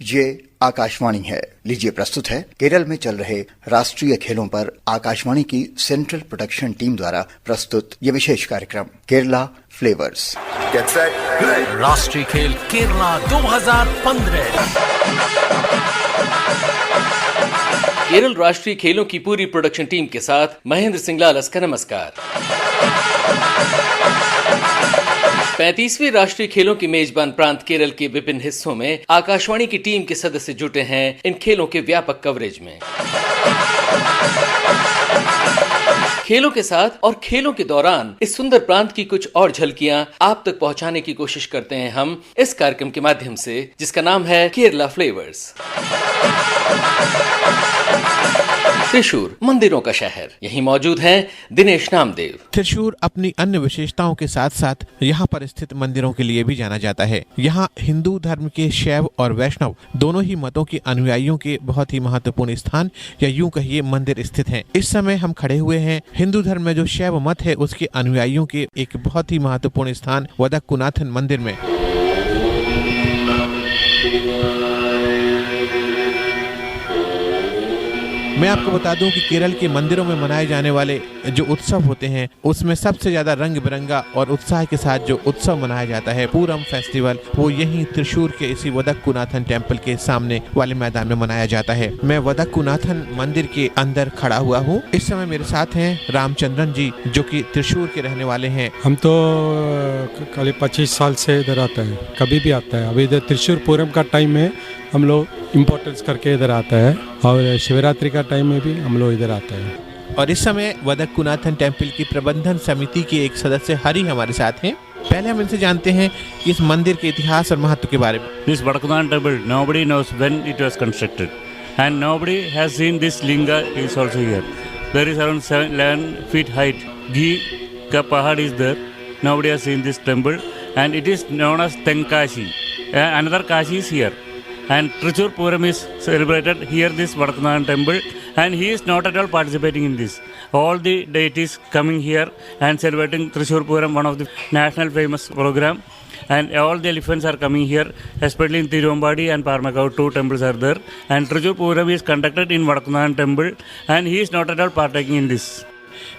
ये आकाशवाणी है। लीजिए प्रस्तुत है केरल में चल रहे राष्ट्रीय खेलों पर आकाशवाणी की सेंट्रल प्रोडक्शन टीम द्वारा प्रस्तुत ये विशेष कार्यक्रम केरला फ्लेवर्स। राष्ट्रीय खेल केरला 2015। केरल राष्ट्रीय खेलों की पूरी प्रोडक्शन टीम के साथ महेंद्र सिंह लालस का नमस्कार। 35वीं राष्ट्रीय खेलों की मेजबान प्रांत केरल के विभिन्न हिस्सों में आकाशवाणी की टीम के सदस्य जुटे हैं इन खेलों के व्यापक कवरेज में। खेलों के साथ और खेलों के दौरान इस सुंदर प्रांत की कुछ और झलकियां आप तक पहुंचाने की कोशिश करते हैं हम इस कार्यक्रम के माध्यम से, जिसका नाम है केरला फ्लेवर्स। त्रिशूर मंदिरों का शहर, यहीं मौजूद हैं दिनेश नामदेव। त्रिशूर अपनी अन्य विशेषताओं के साथ साथ यहाँ पर स्थित मंदिरों के लिए भी जाना जाता है। यहाँ हिंदू धर्म के शैव और वैष्णव दोनों ही मतों के अनुयायियों के बहुत ही महत्वपूर्ण स्थान या यूं कहिए मंदिर स्थित हैं। इस समय हम खड़े हुए हैं हिंदू धर्म में जो शैव मत है उसके अनुयायियों के एक बहुत ही महत्वपूर्ण स्थान वदक्कुनाथन मंदिर में। मैं आपको बता दूं कि केरल के मंदिरों में मनाए जाने वाले जो उत्सव होते हैं उसमें सबसे ज्यादा रंग बिरंगा और उत्साह के साथ जो उत्सव मनाया जाता है पूरम फेस्टिवल, वो यहीं त्रिशूर के इसी वदक्कुनाथन टेम्पल के सामने वाले मैदान में मनाया जाता है। मैं वदक्कुनाथन मंदिर के अंदर खड़ा हुआ हूँ। इस समय मेरे साथ हैं रामचंद्रन जी, जो कि त्रिशूर के रहने वाले हैं। हम तो करीब 25 साल से इधर आते हैं, कभी भी आता है। अभी इधर त्रिशूर पूरम का टाइम में हम लोग इम्पोर्टेंस करके इधर आता है और शिवरात्रि का टाइम में भी हम लोग इधर आते हैं। और इस समय वदक्कुनाथन टेम्पल की प्रबंधन समिति के एक सदस्य हरि हमारे साथ हैं। पहले हम इनसे जानते हैं कि इस मंदिर के इतिहास और महत्व के बारे में। This Vadakkunath temple, nobody knows when it was constructed, and nobody has seen this linga is also here. There is around 11 feet height. Ghee ka pahad is there. Nobody has seen this temple, and it is known as Tenkashi. Another Kashi is here. And Trishur Puram is celebrated here, this Vadakkunath temple, and he is not at all participating in this. All the deities coming here and celebrating Trishur Puram, one of the national famous program, and all the elephants are coming here, especially in Tirumbadi and Parmakav, two temples are there, and Trishur Puram is conducted in Vadakkunath temple, and he is not at all partaking in this.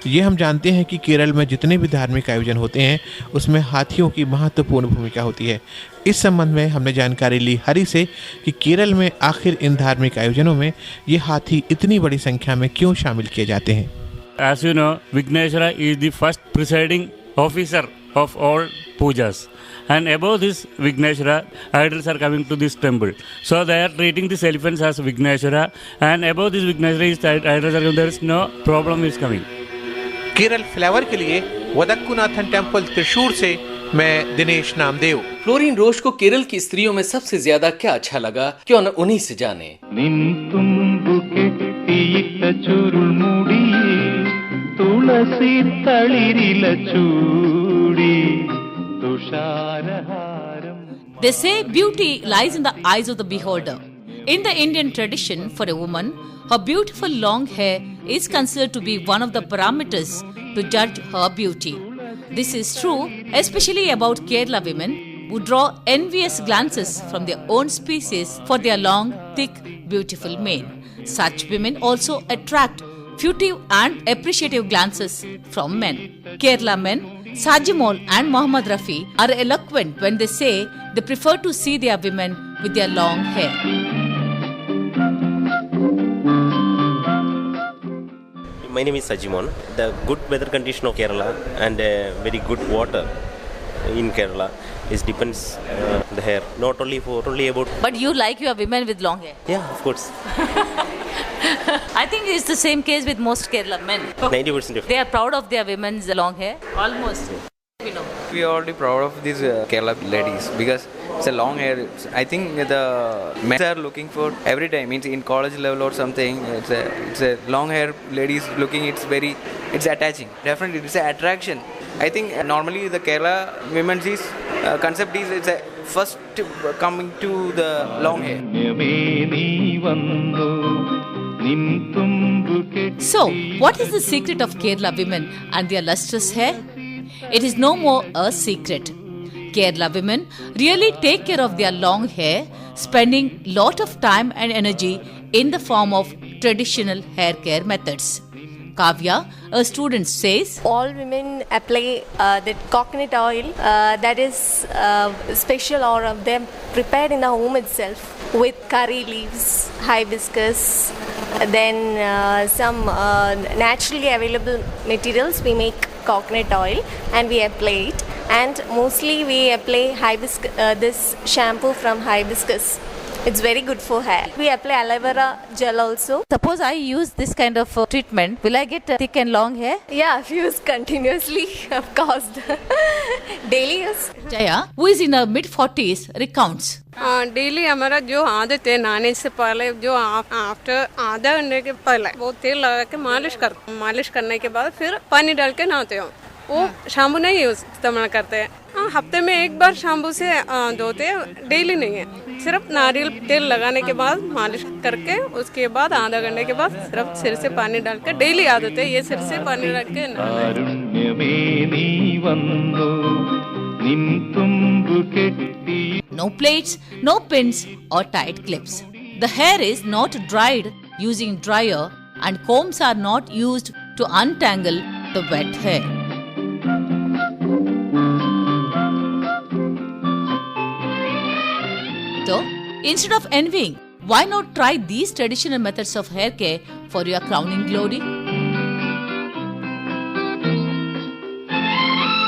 ये हम जानते हैं कि केरल में जितने भी धार्मिक आयोजन होते हैं उसमें हाथियों की महत्वपूर्ण भूमिका होती है। इस संबंध में हमने जानकारी ली हरि से कि केरल में आखिर इन धार्मिक आयोजनों में ये हाथी इतनी बड़ी संख्या में क्यों शामिल किए जाते हैं। As you know, Vigneshwara is the first presiding officer of all pujas. And above this Vigneshwara, idols are coming to this temple. So they are treating these elephants as Vigneshwara, and above this Vigneshwara is idols are coming. There is no problem is coming. Kerala flavour के लिए वदक्कुनाथन temple Thrissur से मैं Dinesh Namdev. Fluorine रोश को केरल की स्त्रियों में सबसे ज्यादा क्या अच्छा लगा, क्यों न उन्हीं से जाने। They say beauty lies in the eyes of the beholder. In the Indian tradition, for a woman, her beautiful long hair is considered to be one of the parameters to judge her beauty. This is true, especially about Kerala women who draw envious glances from their own species for their long, thick, beautiful mane. Such women also attract furtive and appreciative glances from men. Kerala men, Sajimol and Mohammad Rafi, are eloquent when they say they prefer to see their women with their long hair. My name is Sajimon. The good weather condition of Kerala and very good water in Kerala is depends the hair. Not only about. But you like your women with long hair? Yeah, of course. I think it's the same case with most Kerala men. 90% of. They are proud of their women's long hair. Almost. We are already proud of these Kerala ladies because it's a long hair. I think the men are looking for every time. Means in college level or something. It's a long hair ladies looking. It's attaching. Definitely, it's an attraction. I think normally the Kerala women's concept is it's a first coming to the long hair. So, what is the secret of Kerala women and their lustrous hair? It is no more a secret. Kerala women really take care of their long hair spending lot of time and energy in the form of traditional hair care methods. Kavya, a student, says, all women apply the coconut oil that is special, or of them prepared in the home itself with curry leaves, hibiscus, then some naturally available materials. We make coconut oil and we apply it, and mostly we apply hibiscus, this shampoo from hibiscus. It's very good for hair. We apply aloe vera gel also. suppose I use this kind of treatment, will I get thick and long hair? Yeah, if used continuously, of course. Daily use. Jaya, who is in her mid-40s, recounts. Daily हमारा जो आदत है नहाने से पहले जो after आधा घंटे के पहले वो तेल लगा के मालिश करने के बाद फिर पानी डाल के नहाते हो। वो शैम्पू नहीं इस्तेमाल करते हैं। हफ्ते में एक बार शैम्पू से धोते हैं, डेली नहीं है। सिर्फ नारियल तेल लगाने के बाद मालिश करके उसके बाद आधा घंटे के बाद सिर्फ सिर से पानी डाल के डेली आदत है ये सिर से पानी डाल के No plaits, no pins or tight clips. The hair is not dried using dryer and combs are not used to untangle the wet hair. So, instead of envying, why not try these traditional methods of hair care for your crowning glory?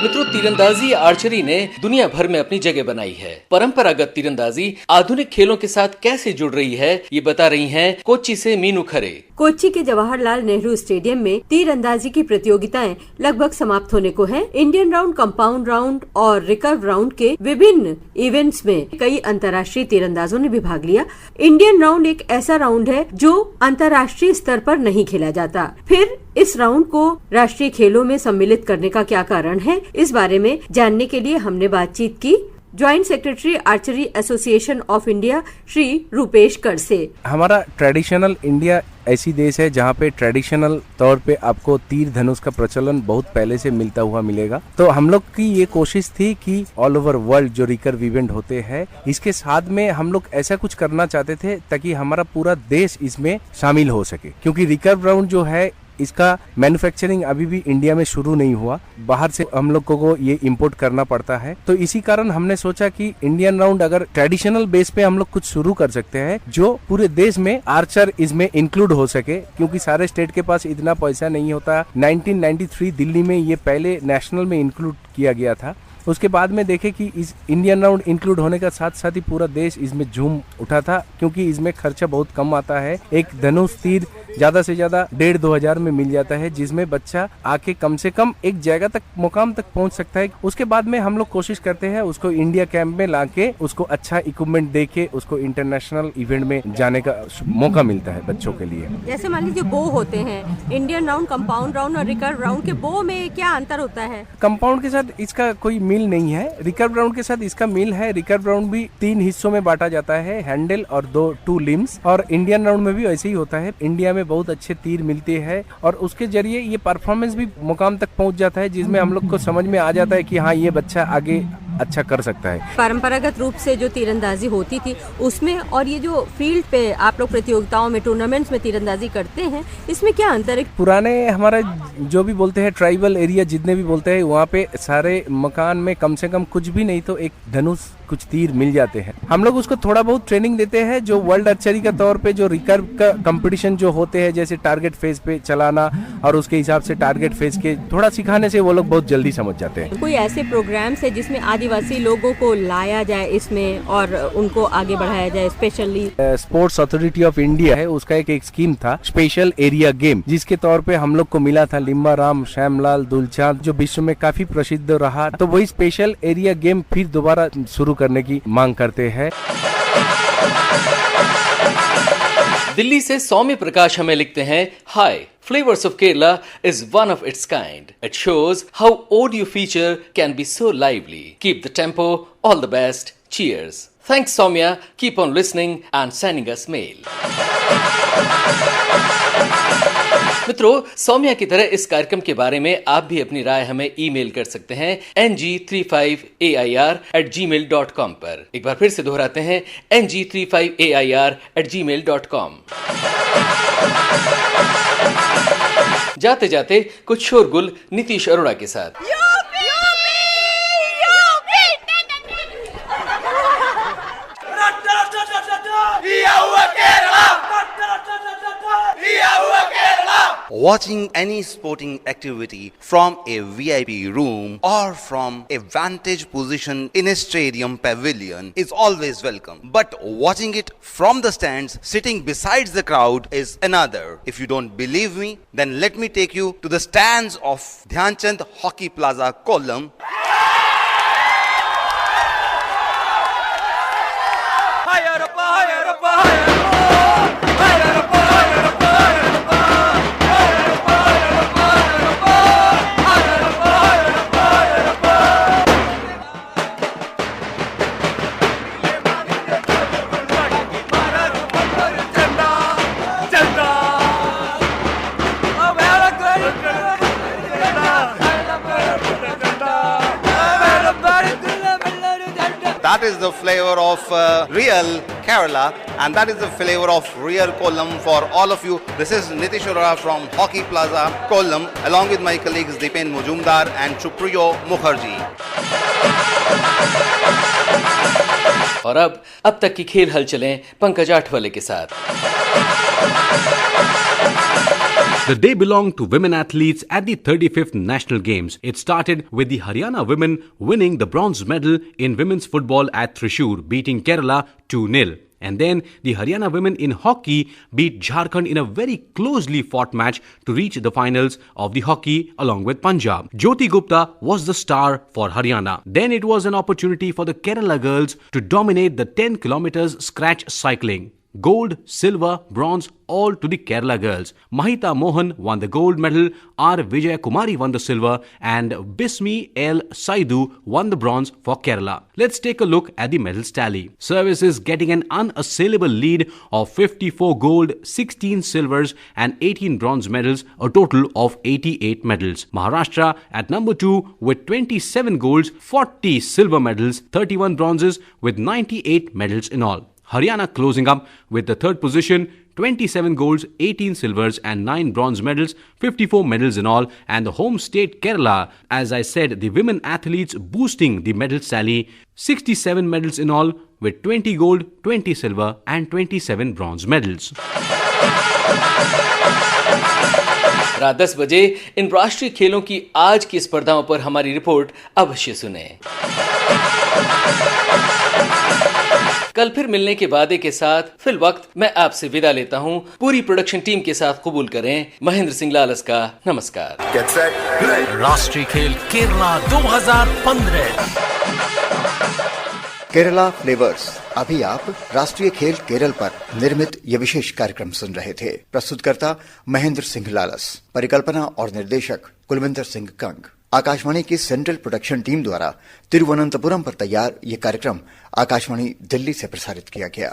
मित्रों, तीरंदाजी या archery ने दुनिया भर में अपनी जगह बनाई है। परंपरागत तीरंदाजी आधुनिक खेलों के साथ कैसे जुड़ रही है, ये बता रही हैं कोच्चि से मीनू खरे। कोच्चि के जवाहरलाल नेहरू स्टेडियम में तीरंदाजी की प्रतियोगिताएं लगभग समाप्त होने को हैं। इंडियन राउंड, कंपाउंड राउंड और रिकर्व राउंड के विभिन्न इवेंट्स में कई अंतर्राष्ट्रीय तीरंदाजों ने भी भाग लिया। इंडियन राउंड एक ऐसा राउंड है जो अंतर्राष्ट्रीय स्तर पर नहीं खेला जाता। फिर इस राउंड को राष्ट्रीय खेलों में सम्मिलित करने का क्या कारण है, इस बारे में जानने के लिए हमने बातचीत की joint secretary archery association of India Shri Rupesh कर से। हमारा ट्रेडिशनल इंडिया ऐसी देश है जहाँ पे ट्रेडिशनल तौर पे आपको तीर धनुष का प्रचलन बहुत पहले से मिलता हुआ मिलेगा। तो हम लोग की ये कोशिश थी कि ऑल ओवर वर्ल्ड जो रिकर्व इवेंट होते हैं इसके साथ में हम लोग ऐसा कुछ करना चाहते थे ताकि हमारा पूरा देश इसमें शामिल हो सके, क्योंकि रिकर्व राउंड जो है इसका मैन्युफैक्चरिंग अभी भी इंडिया में शुरू नहीं हुआ, बाहर से हम लोग को ये इंपोर्ट करना पड़ता है। तो इसी कारण हमने सोचा कि इंडियन राउंड अगर ट्रेडिशनल बेस पे हम लोग कुछ शुरू कर सकते हैं जो पूरे देश में आर्चर इसमें इंक्लूड हो सके, क्योंकि सारे स्टेट के पास इतना पैसा नहीं होता। 1993 दिल्ली में ये पहले नेशनल में इंक्लूड किया गया था। उसके बाद में देखे कि इस इंडियन राउंड इंक्लूड होने का साथ साथ ही पूरा देश इसमें झूम उठा था, क्योंकि इसमें खर्चा बहुत कम आता है। एक धनुष तीर ज्यादा से ज्यादा 1,500-2 हजार में मिल जाता है, जिसमें बच्चा आके कम से कम एक जगह तक मुकाम तक पहुंच सकता है। उसके बाद में हम लोग कोशिश करते हैं उसको इंडिया कैंप में लाके उसको अच्छा इक्विपमेंट दे के उसको इंटरनेशनल इवेंट में जाने का मौका मिलता है बच्चों के लिए। जैसे मान लीजिए बो होते हैं, इंडियन राउंड, कंपाउंड राउंड और रिकर्व राउंड के बो में क्या अंतर होता है? कंपाउंड के साथ इसका कोई मिल नहीं है, रिकर्व राउंड के साथ इसका मिल है। रिकर्व राउंड भी 3 हिस्सों में बांटा जाता है, हैंडल और 2 लिम्स, और इंडियन राउंड में भी ऐसे ही होता है। इंडिया में बहुत अच्छे तीर मिलते हैं और उसके जरिए ये परफॉर्मेंस भी मुकाम तक पहुंच जाता है, जिसमें हम लोग को समझ में आ जाता है कि हाँ ये बच्चा आगे अच्छा कर सकता है। परंपरागत रूप से जो तीरंदाजी होती थी उसमें और ये जो फील्ड पे आप लोग प्रतियोगिताओं में, टूर्नामेंट्स में तीरंदाजी करते हैं, इसमें क्या अंतर है? पुराने हमारा जो भी बोलते हैं ट्राइबल एरिया जितने भी बोलते हैं, वहाँ पे सारे मकान में कम से कम कुछ भी नहीं तो एक धनुष कुछ तीर मिल जाते हैं। हम लोग उसको थोड़ा बहुत ट्रेनिंग देते हैं, जो वर्ल्ड आर्चरी का तौर पे जो रिकर्व का कंपटीशन जो होते हैं, जैसे टारगेट फेज पे चलाना और उसके हिसाब से टारगेट फेज के थोड़ा सिखाने से वो लोग बहुत जल्दी समझ जाते हैं। कोई ऐसे प्रोग्राम्स है जिसमें आदिवासी लोगों को लाया जाए इसमें और उनको आगे बढ़ाया जाए? Specially sports authority of India है, उसका एक स्कीम था स्पेशल एरिया गेम, जिसके तौर पे हम लोग को मिला था लिम्बाराम श्यामलाल दुलचांद, जो विश्व में काफी प्रसिद्ध रहा। तो वही स्पेशल एरिया गेम फिर दोबारा शुरू करने की मांग करते हैं। दिल्ली से सौम्य प्रकाश हमें लिखते हैं, हाय, Flavors of Kerala is one of its kind. It shows how audio feature can be so lively. Keep the tempo. All the best. Cheers. Thanks, Soumya. Keep on listening and sending us mail. मित्रों, सौम्या की तरह इस कार्यक्रम के बारे में आप भी अपनी राय हमें ईमेल कर सकते हैं ng35air@gmail.com पर। एक बार फिर से दोहराते हैं ng35air@gmail.com। जाते जाते कुछ शोरगुल नीतीश अरोड़ा के साथ। Watching any sporting activity from a VIP room or from a vantage position in a stadium pavilion is always welcome. But watching it from the stands, sitting besides the crowd is another. If you don't believe me, then let me take you to the stands of Dhyan Chand Hockey Plaza, Kollam. That is the flavor of real Kerala, and that is the flavor of real Kollam for all of you. This is Nitish Arora from Hockey Plaza, Kollam, along with my colleagues Dipen Mujumdar and Chupriyo Mukherjee. और अब तक की खेल हलचलें पंकज आठवले के साथ। The day belonged to women athletes at the 35th National Games. It started with the Haryana women winning the bronze medal in women's football at Thrissur, beating Kerala 2-0. And then the Haryana women in hockey beat Jharkhand in a very closely fought match to reach the finals of the hockey along with Punjab. Jyoti Gupta was the star for Haryana. Then it was an opportunity for the Kerala girls to dominate the 10 kilometers scratch cycling. Gold, silver, bronze, all to the Kerala girls. Mahita Mohan won the gold medal, R. Vijay Kumari won the silver, and Bismi L. Saidu won the bronze for Kerala. Let's take a look at the medals tally. Services getting an unassailable lead of 54 gold, 16 silvers and 18 bronze medals, a total of 88 medals. Maharashtra at number 2 with 27 golds, 40 silver medals, 31 bronzes with 98 medals in all. Haryana closing up with the third position, 27 golds, 18 silvers and 9 bronze medals, 54 medals in all. And the home state Kerala, as I said, the women athletes boosting the medal tally, 67 medals in all with 20 gold, 20 silver and 27 bronze medals. रात 10 बजे इन राष्ट्रीय खेलों की आज की स्पर्धाओं पर हमारी रिपोर्ट अवश्य सुने। कल फिर मिलने के वादे के साथ फिल वक्त मैं आपसे विदा लेता हूं। पूरी प्रोडक्शन टीम के साथ कबूल करें महेंद्र सिंह लालस का नमस्कार। राष्ट्रीय खेल केरला 2015। केरला फ्लेवर्स। अभी आप राष्ट्रीय खेल केरल पर निर्मित ये विशेष कार्यक्रम सुन रहे थे। प्रस्तुतकर्ता महेंद्र सिंह लालस, परिकल्पना और निर्देशक कुलविंदर सिंह कंग। आकाशवाणी की सेंट्रल प्रोडक्शन टीम द्वारा तिरुवनंतपुरम पर तैयार ये कार्यक्रम आकाशवाणी दिल्ली से प्रसारित किया गया।